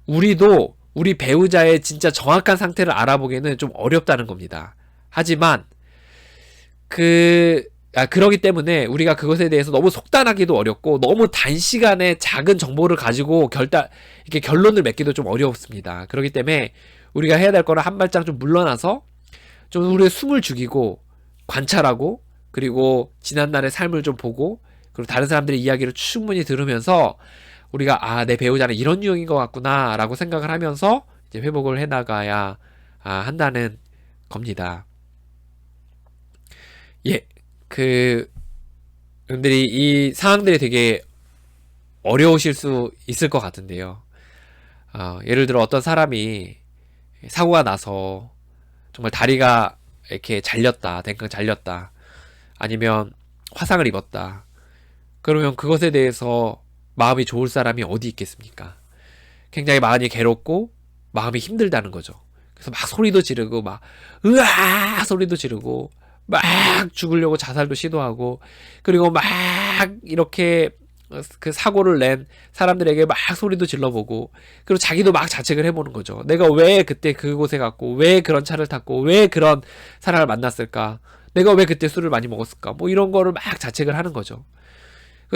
우리도 우리 배우자의 진짜 정확한 상태를 알아보기에는 좀 어렵다는 겁니다. 하지만 그러기 때문에 우리가 그것에 대해서 너무 속단하기도 어렵고, 너무 단시간에 작은 정보를 가지고 이렇게 결론을 맺기도 좀 어렵습니다. 그렇기 때문에 우리가 해야 될 거는 한 발짝 좀 물러나서 좀 우리의 숨을 죽이고 관찰하고, 그리고 지난날의 삶을 좀 보고, 그리고 다른 사람들의 이야기를 충분히 들으면서 우리가 내 배우자는 이런 유형인 것 같구나 라고 생각을 하면서 이제 회복을 해나가야 한다는 겁니다. 예, 여러분들이 이 상황들이 되게 어려우실 수 있을 것 같은데요. 예를 들어 어떤 사람이 사고가 나서 정말 다리가 이렇게 잘렸다, 댕강 잘렸다, 아니면 화상을 입었다. 그러면 그것에 대해서 마음이 좋을 사람이 어디 있겠습니까? 굉장히 많이 괴롭고 마음이 힘들다는 거죠. 그래서 막 소리도 지르고 막 으아 소리도 지르고 막 죽으려고 자살도 시도하고, 그리고 막 이렇게 그 사고를 낸 사람들에게 막 소리도 질러보고, 그리고 자기도 막 자책을 해보는 거죠. 내가 왜 그때 그곳에 갔고, 왜 그런 차를 탔고, 왜 그런 사람을 만났을까, 내가 왜 그때 술을 많이 먹었을까, 뭐 이런 거를 막 자책을 하는 거죠.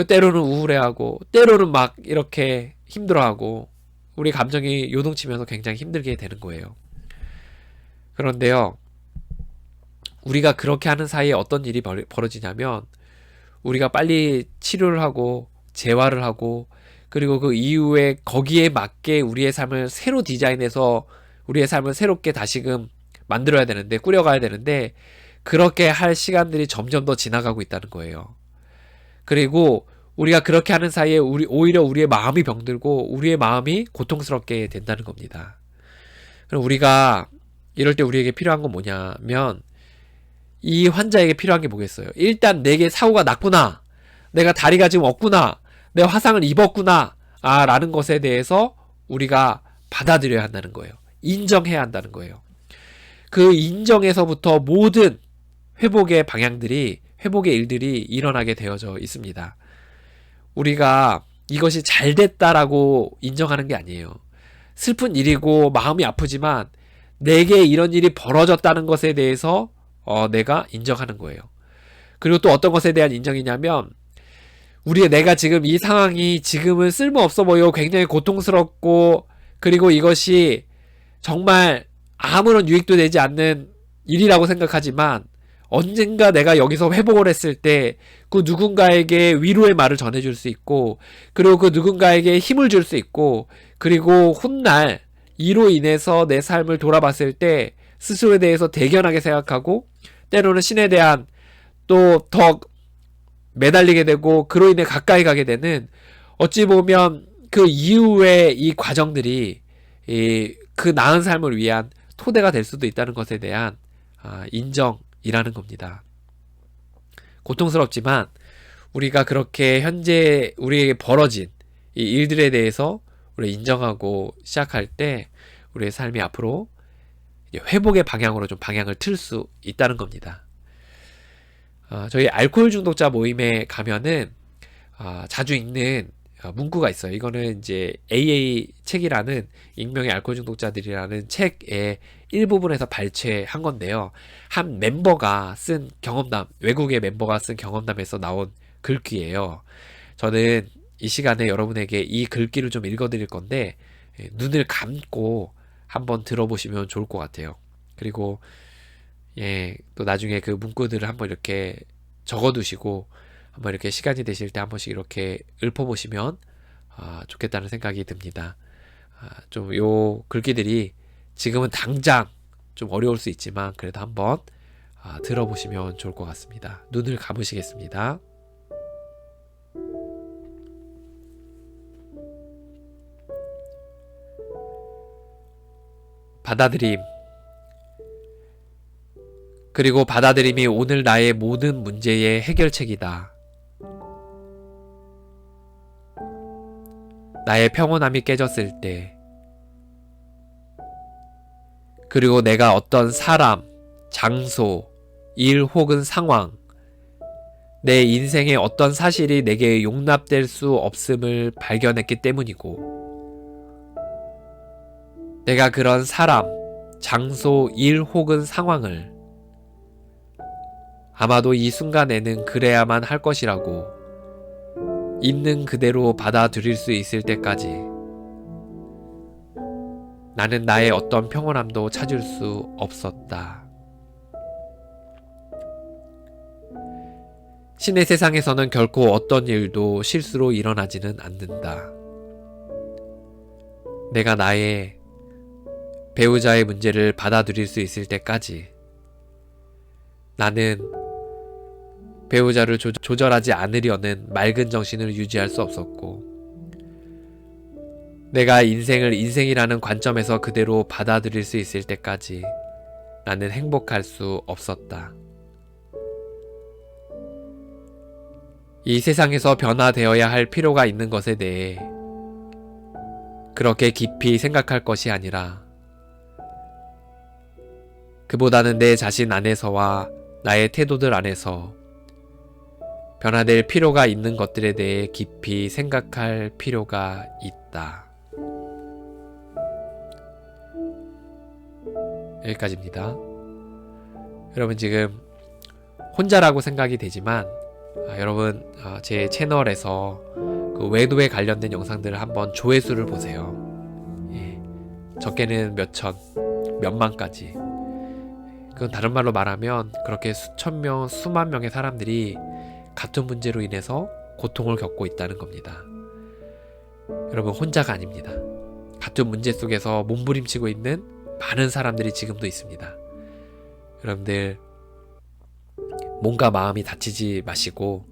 때로는 우울해하고, 때로는 막 이렇게 힘들어하고, 우리 감정이 요동치면서 굉장히 힘들게 되는 거예요. 그런데요, 우리가 그렇게 하는 사이에 어떤 일이 벌어지냐면, 우리가 빨리 치료를 하고 재활을 하고, 그리고 그 이후에 거기에 맞게 우리의 삶을 새로 디자인해서 우리의 삶을 새롭게 다시금 만들어야 되는데, 꾸려가야 되는데, 그렇게 할 시간들이 점점 더 지나가고 있다는 거예요. 그리고 우리가 그렇게 하는 사이에 오히려 우리의 마음이 병들고 우리의 마음이 고통스럽게 된다는 겁니다. 그럼 우리가 이럴 때 우리에게 필요한 건 뭐냐면, 이 환자에게 필요한 게 뭐겠어요? 일단 내게 사고가 났구나, 내가 다리가 지금 없구나, 내가 화상을 입었구나 라는 것에 대해서 우리가 받아들여야 한다는 거예요. 인정해야 한다는 거예요. 그 인정에서부터 모든 회복의 방향들이, 회복의 일들이 일어나게 되어져 있습니다. 우리가 이것이 잘 됐다라고 인정하는 게 아니에요. 슬픈 일이고 마음이 아프지만 내게 이런 일이 벌어졌다는 것에 대해서 내가 인정하는 거예요. 그리고 또 어떤 것에 대한 인정이냐면, 내가 지금 이 상황이 지금은 쓸모없어 보여 굉장히 고통스럽고, 그리고 이것이 정말 아무런 유익도 되지 않는 일이라고 생각하지만, 언젠가 내가 여기서 회복을 했을 때 그 누군가에게 위로의 말을 전해줄 수 있고, 그리고 그 누군가에게 힘을 줄 수 있고, 그리고 훗날 이로 인해서 내 삶을 돌아봤을 때 스스로에 대해서 대견하게 생각하고, 때로는 신에 대한 또 더 매달리게 되고 그로 인해 가까이 가게 되는, 어찌 보면 그 이후의 이 과정들이 그 나은 삶을 위한 토대가 될 수도 있다는 것에 대한 인정이라는 겁니다. 고통스럽지만 우리가 그렇게 현재 우리에게 벌어진 이 일들에 대해서 우리 인정하고 시작할 때 우리의 삶이 앞으로 회복의 방향으로 좀 방향을 틀 수 있다는 겁니다. 저희 알코올 중독자 모임에 가면은 자주 읽는 문구가 있어요. 이거는 이제 AA 책이라는, 익명의 알코올 중독자들이라는 책의 일부분에서 발췌한 건데요. 한 멤버가 쓴 경험담, 외국의 멤버가 쓴 경험담에서 나온 글귀예요. 저는 이 시간에 여러분에게 이 글귀를 좀 읽어드릴 건데, 눈을 감고 한번 들어보시면 좋을 것 같아요. 그리고 또 나중에 그 문구들을 한번 이렇게 적어두시고 한번 이렇게 시간이 되실 때 한 번씩 이렇게 읊어보시면 좋겠다는 생각이 듭니다. 좀 요 글귀들이 지금은 당장 좀 어려울 수 있지만 그래도 한번 들어보시면 좋을 것 같습니다. 눈을 감으시겠습니다. 받아들임. 그리고 받아들임이 오늘 나의 모든 문제의 해결책이다. 나의 평온함이 깨졌을 때, 그리고 내가 어떤 사람, 장소, 일 혹은 상황, 내 인생의 어떤 사실이 내게 용납될 수 없음을 발견했기 때문이고, 내가 그런 사람, 장소, 일 혹은 상황을 아마도 이 순간에는 그래야만 할 것이라고 있는 그대로 받아들일 수 있을 때까지 나는 나의 어떤 평온함도 찾을 수 없었다. 신의 세상에서는 결코 어떤 일도 실수로 일어나지는 않는다. 내가 나의 배우자의 문제를 받아들일 수 있을 때까지 나는 배우자를 조절하지 않으려는 맑은 정신을 유지할 수 없었고, 내가 인생을 인생이라는 관점에서 그대로 받아들일 수 있을 때까지 나는 행복할 수 없었다. 이 세상에서 변화되어야 할 필요가 있는 것에 대해 그렇게 깊이 생각할 것이 아니라, 그보다는 내 자신 안에서와 나의 태도들 안에서 변화될 필요가 있는 것들에 대해 깊이 생각할 필요가 있다. 여기까지입니다. 여러분 지금 혼자라고 생각이 되지만 여러분 제 채널에서 그 외도에 관련된 영상들을 한번 조회수를 보세요. 적게는 몇천, 몇만까지. 그건 다른 말로 말하면 그렇게 수천 명, 수만 명의 사람들이 같은 문제로 인해서 고통을 겪고 있다는 겁니다. 여러분 혼자가 아닙니다. 같은 문제 속에서 몸부림치고 있는 많은 사람들이 지금도 있습니다. 여러분들 몸과 마음이 다치지 마시고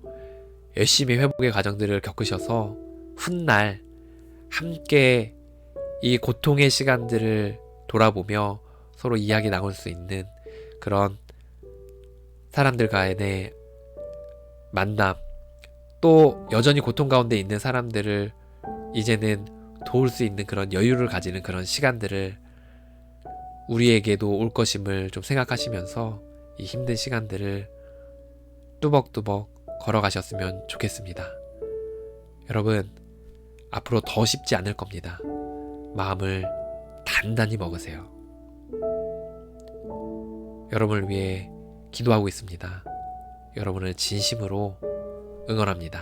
열심히 회복의 과정들을 겪으셔서 훗날 함께 이 고통의 시간들을 돌아보며 서로 이야기 나눌 수 있는 그런 사람들과의 만남, 또 여전히 고통 가운데 있는 사람들을 이제는 도울 수 있는 그런 여유를 가지는 그런 시간들을 우리에게도 올 것임을 좀 생각하시면서 이 힘든 시간들을 뚜벅뚜벅 걸어가셨으면 좋겠습니다. 여러분, 앞으로 더 쉽지 않을 겁니다. 마음을 단단히 먹으세요. 여러분을 위해 기도하고 있습니다. 여러분을 진심으로 응원합니다.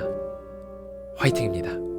화이팅입니다.